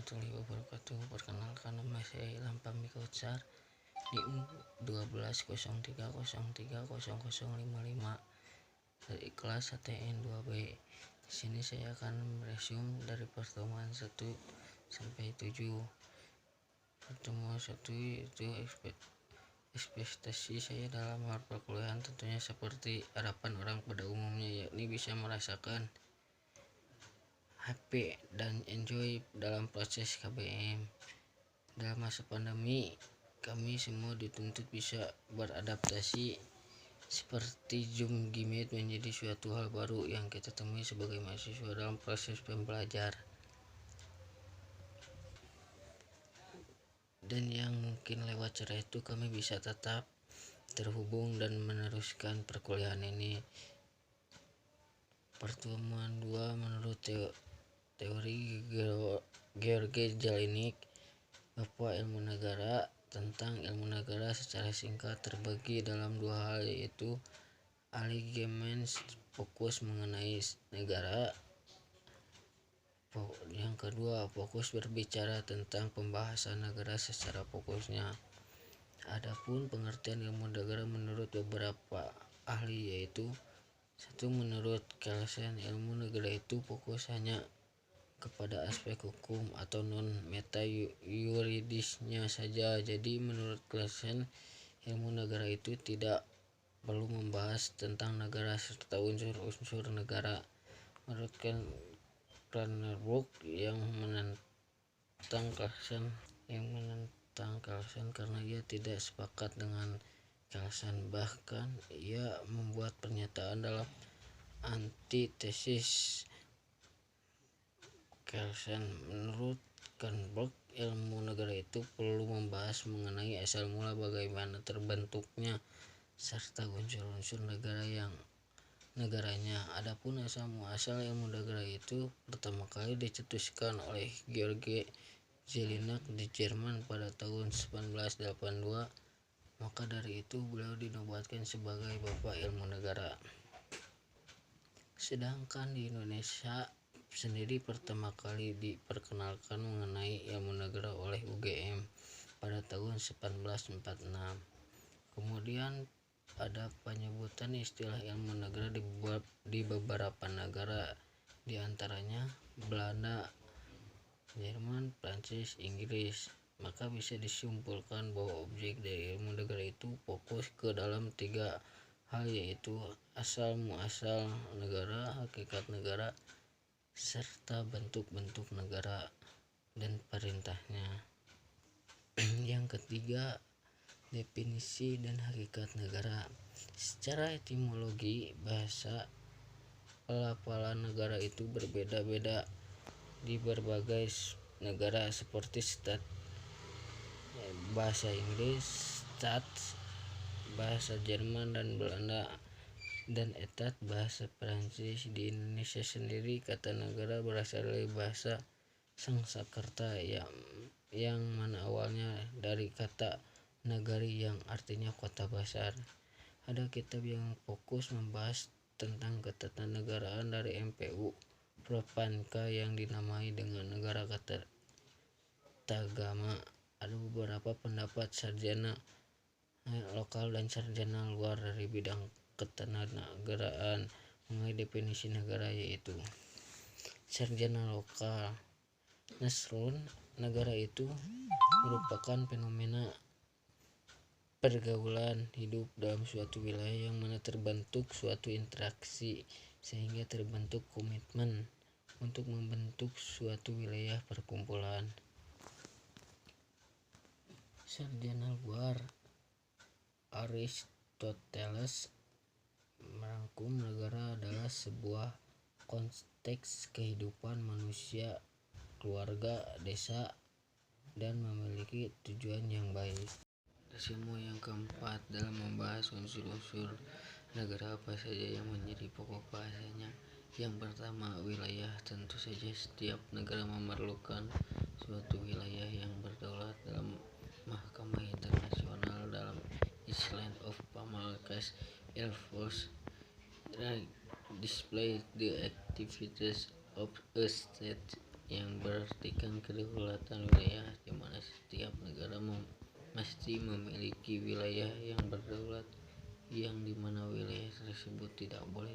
warahmatullahi wabarakatuh. Perkenalkan, nama saya Ilham Pamika Utsar, NIM 1203030055 dari kelas ATN 2B. Di sini saya akan meresume dari pertemuan 1 sampai 7. Pertemuan 1 itu ekspektasi saya dalam hal perkuliahan, tentunya seperti harapan orang pada umumnya, yakni bisa merasakan happy dan enjoy dalam proses KBM. Dalam masa pandemi, kami semua dituntut bisa beradaptasi, seperti Zoom Gimit menjadi suatu hal baru yang kita temui sebagai mahasiswa dalam proses pembelajar. Dan yang mungkin lewat cara itu kami bisa tetap terhubung dan meneruskan perkuliahan ini. Pertemuan 2 menurut teori George Jelinek, Bapak Ilmu Negara, tentang ilmu negara secara singkat terbagi dalam 2 hal, yaitu alignment fokus mengenai negara, yang kedua fokus berbicara tentang pembahasan negara secara fokusnya. Adapun pengertian ilmu negara menurut beberapa ahli, yaitu 1. Menurut Kelsen, ilmu negara itu fokus hanya kepada aspek hukum atau non meta yuridisnya saja. Jadi menurut Kelsen, ilmu negara itu tidak perlu membahas tentang negara serta unsur-unsur negara. Menurut Cranbrook yang menentang Kelsen karena ia tidak sepakat dengan Kelsen, bahkan ia membuat pernyataan dalam antitesis Kelsen. Menurut Cranbrook, ilmu negara itu perlu membahas mengenai asal mula, bagaimana terbentuknya, serta unsur-unsur negara yang negaranya. Adapun asal muasal ilmu negara itu pertama kali dicetuskan oleh George Jelinek di Jerman pada tahun 1982. Maka dari itu beliau dinobatkan sebagai Bapak Ilmu Negara. Sedangkan di Indonesia sendiri pertama kali diperkenalkan mengenai ilmu negara oleh UGM pada tahun 1946. Kemudian ada penyebutan istilah ilmu negara di beberapa negara, diantaranya Belanda, Jerman, Prancis, Inggris. Maka bisa disimpulkan bahwa objek dari ilmu negara itu fokus ke dalam 3 hal, yaitu asal muasal negara, hakikat negara, serta bentuk-bentuk negara dan perintahnya. Yang ketiga, definisi dan hakikat negara. Secara etimologi bahasa, pelafalan negara itu berbeda-beda di berbagai negara, seperti stat bahasa Inggris, stat bahasa Jerman dan Belanda, dan etat bahasa Prancis. Di Indonesia sendiri kata negara berasal dari bahasa Sangsekerta yang mana awalnya dari kata nagari yang artinya kota besar. Ada kitab yang fokus membahas tentang ketatanegaraan dari MPU Propanka yang dinamai dengan Negara Kertagama. Ada beberapa pendapat sarjana lokal dan sarjana luar dari bidang ketatanegaraan mengenai definisi negara, yaitu sarjana lokal Nasrun, negara itu merupakan fenomena pergaulan hidup dalam suatu wilayah yang mana terbentuk suatu interaksi sehingga terbentuk komitmen untuk membentuk suatu wilayah perkumpulan. Sarjana luar Aristoteles merangkum negara adalah sebuah konteks kehidupan manusia, keluarga, desa, dan memiliki tujuan yang baik. Semua yang keempat, dalam membahas unsur-unsur negara apa saja yang menjadi pokok bahasanya. Yang pertama, wilayah. Tentu saja setiap negara memerlukan suatu wilayah yang berdaulat dalam mahkamah internasional. Dalam Island of Pamalakas Air Force display the activities of a state yang berartikan kedaulatan wilayah, di mana setiap negara mesti memiliki wilayah yang berdaulat, yang dimana wilayah tersebut tidak boleh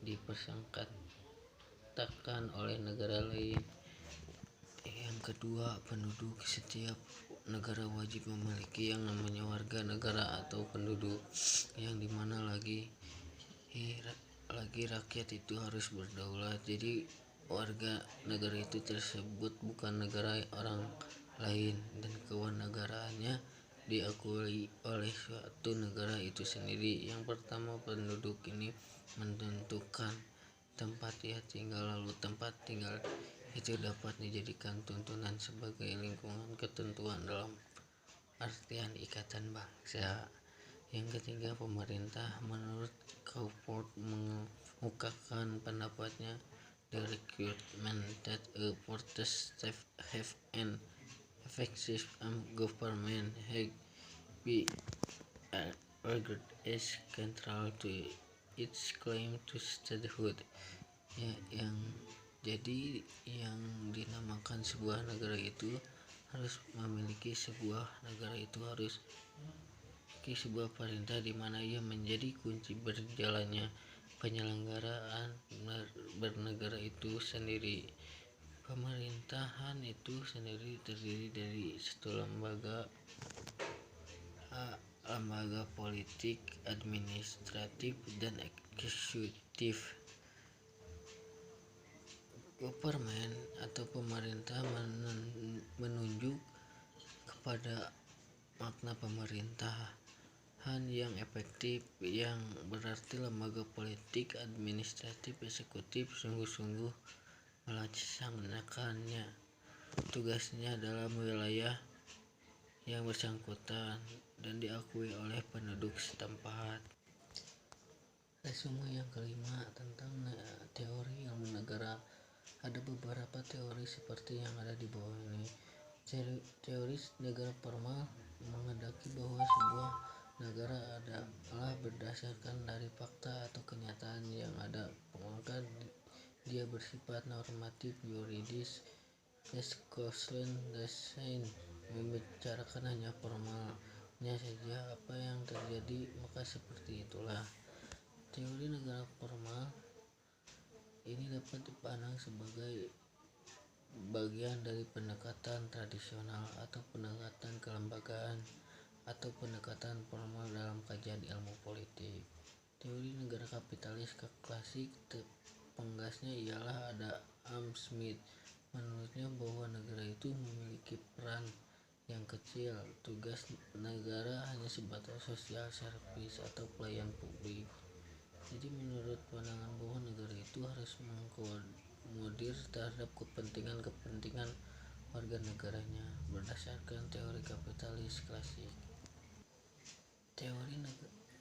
dipersangkakan oleh negara lain. Yang kedua, penduduk setiap negara wajib memiliki yang namanya warga negara atau penduduk, yang dimana lagi rakyat itu harus berdaulat. Jadi warga negara itu tersebut bukan negara orang lain, dan kewarganegaraannya diakui oleh suatu negara itu sendiri. Yang pertama, penduduk ini menentukan tempat ia tinggal, lalu tempat tinggal itu dapat dijadikan tuntunan sebagai lingkungan ketentuan dalam artian ikatan bangsa. Yang ketiga, pemerintah menurut Crawford mengemukakan pendapatnya, the requirement that a fourth state have an effective government has be regarded as central to its claim to statehood. Jadi yang dinamakan sebuah negara itu harus memiliki sebuah pemerintah di mana ia menjadi kunci berjalannya penyelenggaraan bernegara itu sendiri. Pemerintahan itu sendiri terdiri dari satu lembaga politik, administratif, dan eksekutif. Government atau pemerintah menunjuk kepada makna pemerintahan yang efektif, yang berarti lembaga politik, administratif, eksekutif sungguh-sungguh melaksanakannya tugasnya dalam wilayah yang bersangkutan dan diakui oleh penduduk setempat. Resume yang kelima tentang teori ilmu negara. Ada beberapa teori seperti yang ada di bawah ini. Teori negara formal menghendaki bahwa sebuah negara adalah berdasarkan dari fakta atau kenyataan yang ada, maka dia bersifat normatif yuridis. Discussion desain membicarakan hanya formalnya saja, apa yang terjadi maka seperti itulah. Teori negara formal ini dapat dipandang sebagai bagian dari pendekatan tradisional atau pendekatan kelembagaan atau pendekatan formal dalam kajian ilmu politik. Teori negara kapitalis klasik penggasnya ialah ada Adam Smith. Menurutnya bahwa negara itu memiliki peran yang kecil, tugas negara hanya sebatas social service atau pelayan publik. Jadi menurut pandangan bahwa negara itu harus mengakomodir terhadap kepentingan warga negaranya berdasarkan teori kapitalis klasik. Teori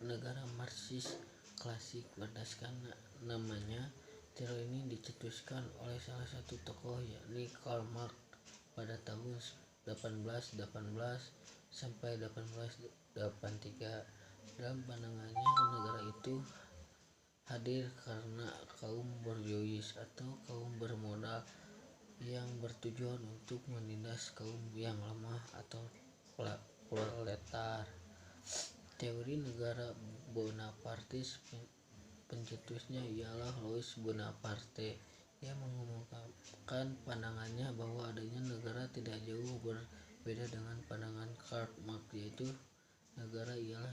negara Marxis klasik berdasarkan namanya. Teori ini dicetuskan oleh salah satu tokoh, yakni Karl Marx pada tahun 1818 sampai 1883. Dalam pandangannya, negara itu hadir karena kaum borjuis atau kaum bermodal yang bertujuan untuk menindas kaum yang lemah atau proletar. Teori negara Bonapartis pencetusnya ialah Louis Bonaparte. Ia mengemukakan pandangannya bahwa adanya negara tidak jauh berbeda dengan pandangan Karl Marx, yaitu negara ialah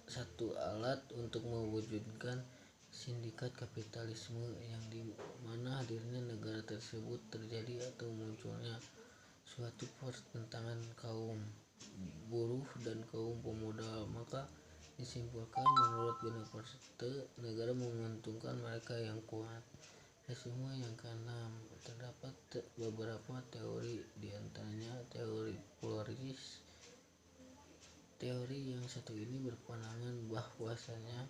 satu alat untuk mewujudkan sindikat kapitalisme, yang di mana hadirnya negara tersebut terjadi atau munculnya suatu pertentangan kaum buruh dan kaum pemodal. Maka disimpulkan menurut Bonaparte, negara menguntungkan mereka yang kuat. Resume yang keenam, terdapat beberapa teori, diantaranya teori pluralis. Teori yang satu ini berpandangan bahwasanya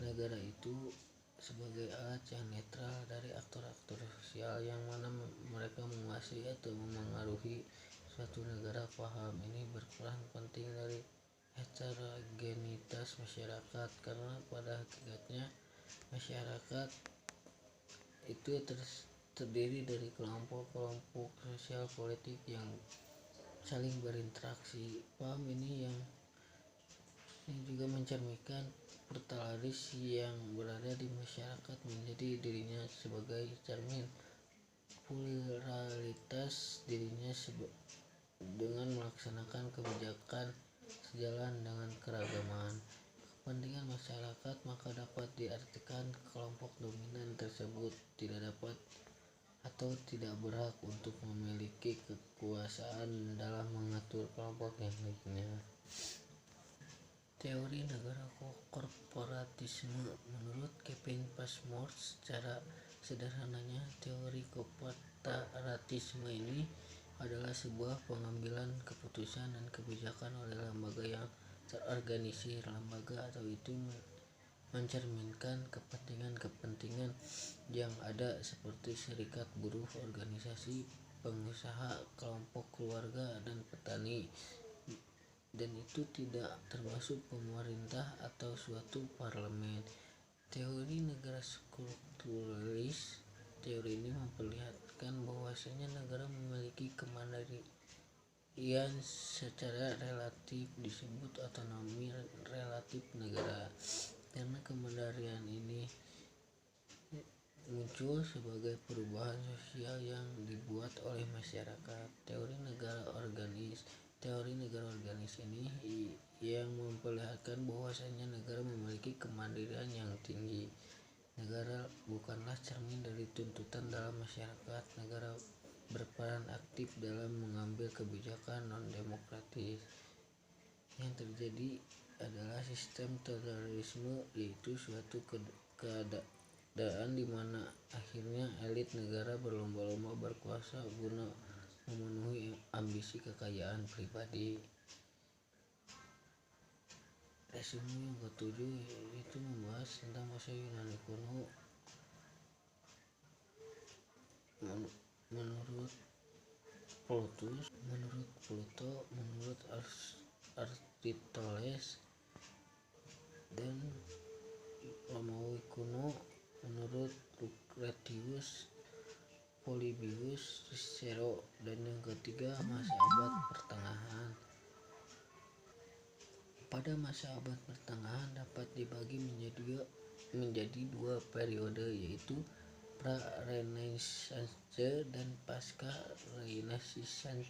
negara itu sebagai alat yang netral dari aktor-aktor sosial yang mana mereka menguasai atau memengaruhi suatu negara. Paham ini berperan penting dari heterogenitas masyarakat, karena pada hakikatnya masyarakat itu terdiri dari kelompok-kelompok sosial politik yang saling berinteraksi. Paham ini yang juga mencerminkan pluralisme yang berada di masyarakat menjadi dirinya sebagai cermin pluralitas dirinya dengan melaksanakan kebijakan sejalan dengan keragaman kepentingan masyarakat, maka dapat diartikan kelompok dominan tersebut tidak dapat atau tidak berhak untuk memiliki kekuasaan dalam mengatur kelompok yang lainnya. Teori negara korporatisme menurut Kevin Passmore, secara sederhananya teori korporatisme ini adalah sebuah pengambilan keputusan dan kebijakan oleh lembaga yang terorganisir. Lembaga atau itu mencerminkan kepentingan-kepentingan yang ada seperti serikat buruh, organisasi pengusaha, kelompok keluarga, dan petani, dan itu tidak termasuk pemerintah atau suatu parlemen. Teori negara strukturalis, teori ini memperlihatkan bahwasanya negara memiliki kemandirian secara relatif, disebut otonomi relatif negara. Karena kemandirian ini muncul sebagai perubahan sosial yang dibuat oleh masyarakat. Teori negara organis ini yang memperlihatkan bahwasanya negara memiliki kemandirian yang tinggi. Negara bukanlah cermin dari tuntutan dalam masyarakat. Negara berperan aktif dalam mengambil kebijakan non-demokratis. Yang terjadi adalah sistem totalitarisme, yaitu suatu keadaan di mana akhirnya elit negara berlomba-lomba berkuasa guna memenuhi ambisi kekayaan pribadi. Resume yang ketujuh itu membahas tentang masa Yunani kuno. Menurut Pluto, menurut Aristoteles, dan Romawi kuno menurut Lucretius, Polybius, Cicero, dan yang ketiga masa abad pertengahan. Pada masa abad pertengahan dapat dibagi menjadi dua periode, yaitu pra-Renaissance dan pasca-Renaissance.